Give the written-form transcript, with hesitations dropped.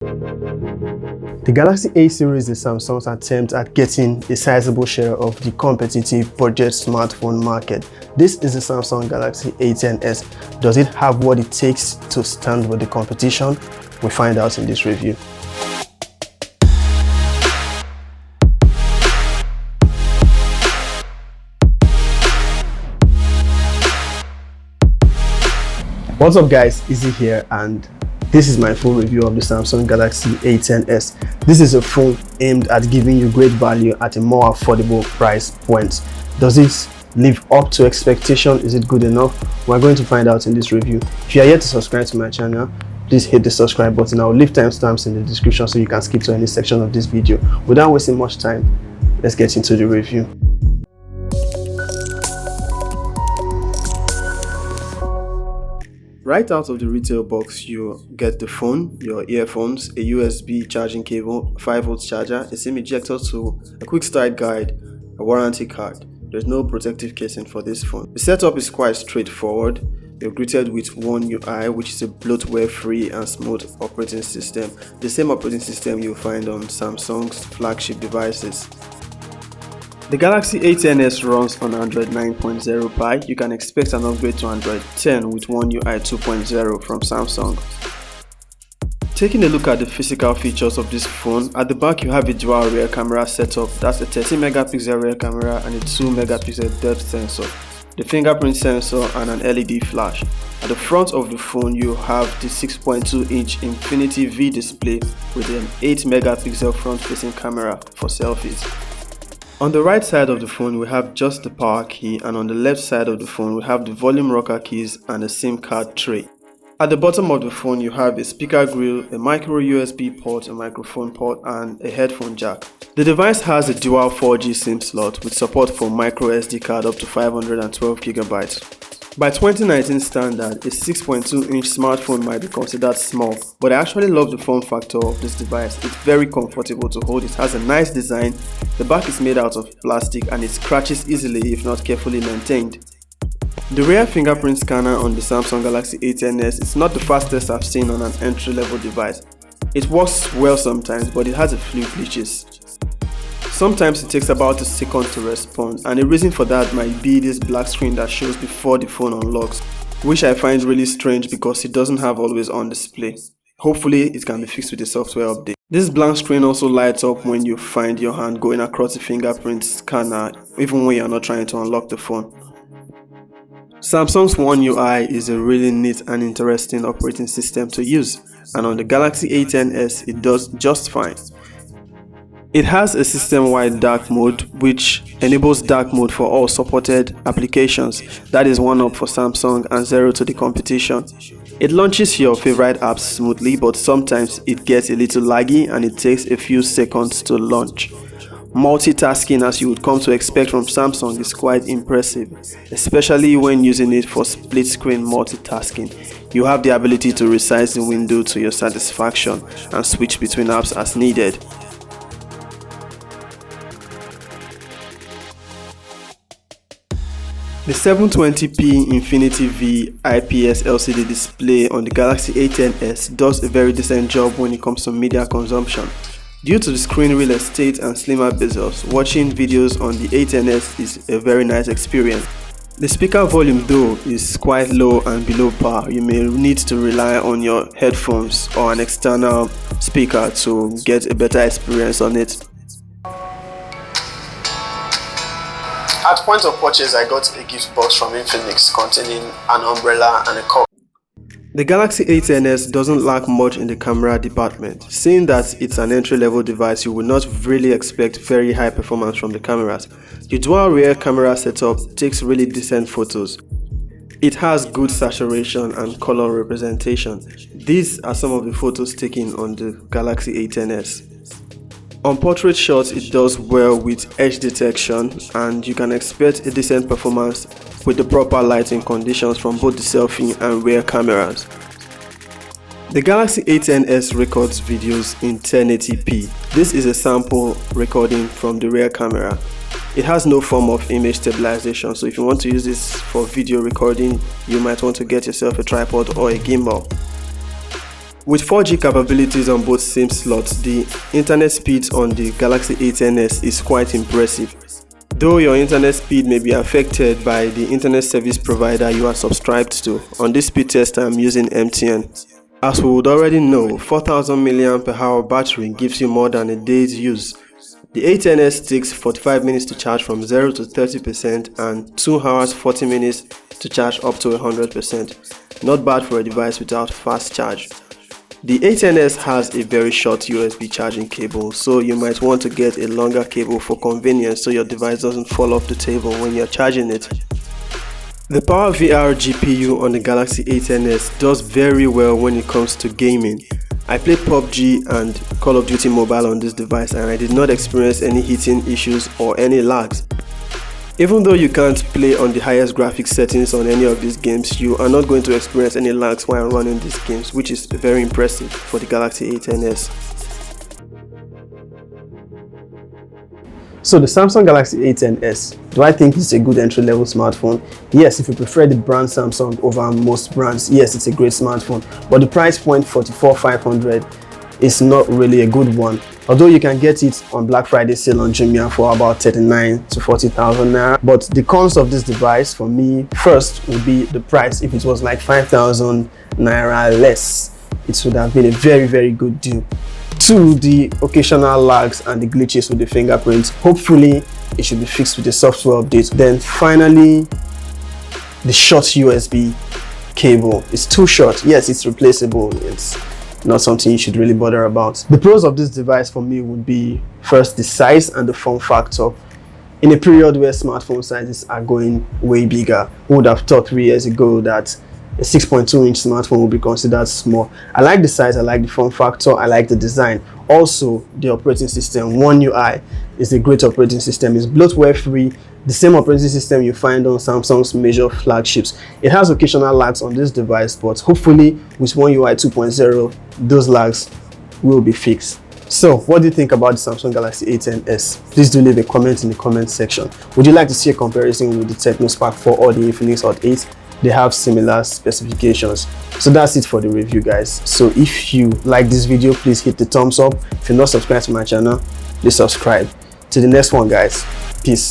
The Galaxy A series is Samsung's attempt at getting a sizable share of the competitive budget smartphone market. This is the Samsung Galaxy A10s. Does it have what it takes to stand with the competition? We'll find out in this review. What's up guys, Izzy here, and this is my full review of the Samsung Galaxy A10s. This is a phone aimed at giving you great value at a more affordable price point. Does it live up to expectation? Is it good enough? We're going to find out in this review. If you are yet to subscribe to my channel, please hit the subscribe button. I'll leave timestamps in the description so you can skip to any section of this video. Without wasting much time, let's get into the review. Right out of the retail box, you get the phone, your earphones, a USB charging cable, 5V charger, a SIM ejector tool, a quick start guide, a warranty card. There's no protective casing for this phone. The setup is quite straightforward. You're greeted with One UI, which is a bloatware-free and smooth operating system. The same operating system you'll find on Samsung's flagship devices. The Galaxy A10s runs on Android 9.0 Pie. You can expect an upgrade to Android 10 with One UI 2.0 from Samsung. Taking a look at the physical features of this phone, at the back you have a dual rear camera setup. That's a 13-megapixel rear camera and a 2-megapixel depth sensor, the fingerprint sensor and an LED flash. At the front of the phone you have the 6.2-inch Infinity-V display with an 8-megapixel front-facing camera for selfies. On the right side of the phone we have just the power key, and on the left side of the phone we have the volume rocker keys and a SIM card tray. At the bottom of the phone you have a speaker grill, a micro USB port, a microphone port and a headphone jack. The device has a dual 4G SIM slot with support for micro SD card up to 512GB. By 2019 standard, a 6.2-inch smartphone might be considered small, but I actually love the form factor of this device. It's very comfortable to hold, it has a nice design, the back is made out of plastic and it scratches easily if not carefully maintained. The rear fingerprint scanner on the Samsung Galaxy A10s is not the fastest I've seen on an entry-level device. It works well sometimes, but it has a few glitches. Sometimes it takes about a second to respond, and the reason for that might be this black screen that shows before the phone unlocks, which I find really strange because it doesn't have always on display. Hopefully it can be fixed with a software update. This blank screen also lights up when you find your hand going across the fingerprint scanner, even when you're not trying to unlock the phone. Samsung's One UI is a really neat and interesting operating system to use, and on the Galaxy A10s it does just fine. It has a system-wide dark mode which enables dark mode for all supported applications. That is one up for Samsung and zero to the competition. It launches your favorite apps smoothly, but sometimes it gets a little laggy and it takes a few seconds to launch. Multitasking, as you would come to expect from Samsung, is quite impressive, especially when using it for split screen multitasking. You have the ability to resize the window to your satisfaction and switch between apps as needed. The 720p Infinity-V IPS LCD display on the Galaxy A10s does a very decent job when it comes to media consumption. Due to the screen real estate and slimmer bezels, watching videos on the A10s is a very nice experience. The speaker volume though is quite low and below par. You may need to rely on your headphones or an external speaker to get a better experience on it. At point of purchase, I got a gift box from Infinix containing an umbrella and a cup. The Galaxy A10s doesn't lack much in the camera department. Seeing that it's an entry-level device, you will not really expect very high performance from the cameras. The dual rear camera setup takes really decent photos. It has good saturation and color representation. These are some of the photos taken on the Galaxy A10s. On portrait shots, it does well with edge detection, and you can expect a decent performance with the proper lighting conditions from both the selfie and rear cameras. The Galaxy A10s records videos in 1080p. This is a sample recording from the rear camera. It has no form of image stabilization, so if you want to use this for video recording, you might want to get yourself a tripod or a gimbal. With 4G capabilities on both SIM slots, the internet speeds on the Galaxy A10s is quite impressive. Though your internet speed may be affected by the internet service provider you are subscribed to, on this speed test I'm using MTN. As we would already know, 4000 mAh battery gives you more than a day's use. The A10s takes 45 minutes to charge from 0 to 30% and 2 hours 40 minutes to charge up to 100%. Not bad for a device without fast charge. The A10s has a very short USB charging cable, so you might want to get a longer cable for convenience so your device doesn't fall off the table when you're charging it. The PowerVR GPU on the Galaxy A10s does very well when it comes to gaming. I played PUBG and Call of Duty Mobile on this device and I did not experience any heating issues or any lags. Even though you can't play on the highest graphics settings on any of these games, you are not going to experience any lags while running these games, which is very impressive for the Galaxy A10s. So the Samsung Galaxy A10s, do I think it's a good entry-level smartphone? Yes, if you prefer the brand Samsung over most brands, yes, it's a great smartphone. But the price point, 44,500, is not really a good one. Although you can get it on Black Friday sale on Jumia for about 39 to 40,000 naira. But the cons of this device for me, first would be the price. If it was like 5,000 naira less, it would have been a very good deal. Two, the occasional lags and the glitches with the fingerprints. Hopefully it should be fixed with a software update. Then finally, the short USB cable. It's too short. Yes, it's replaceable. It's not something you should really bother about. The pros of this device for me would be first the size and the form factor. In a period where smartphone sizes are going way bigger, who would have thought 3 years ago that a 6.2-inch smartphone would be considered small? I like the size, I like the form factor, I like the design. Also, the operating system, One UI, is a great operating system. It's bloatware free, the same operating system you find on Samsung's major flagships. It has occasional lags on this device, but hopefully with One UI 2.0, those lags will be fixed. So, what do you think about the Samsung Galaxy A10s? Please do leave a comment in the comment section. Would you like to see a comparison with the Tecno Spark 4 or the Infinix Hot 8? They have similar specifications. So that's it for the review, guys. So if you like this video, please hit the thumbs up. If you're not subscribed to my channel, please subscribe. To the next one, guys. Peace.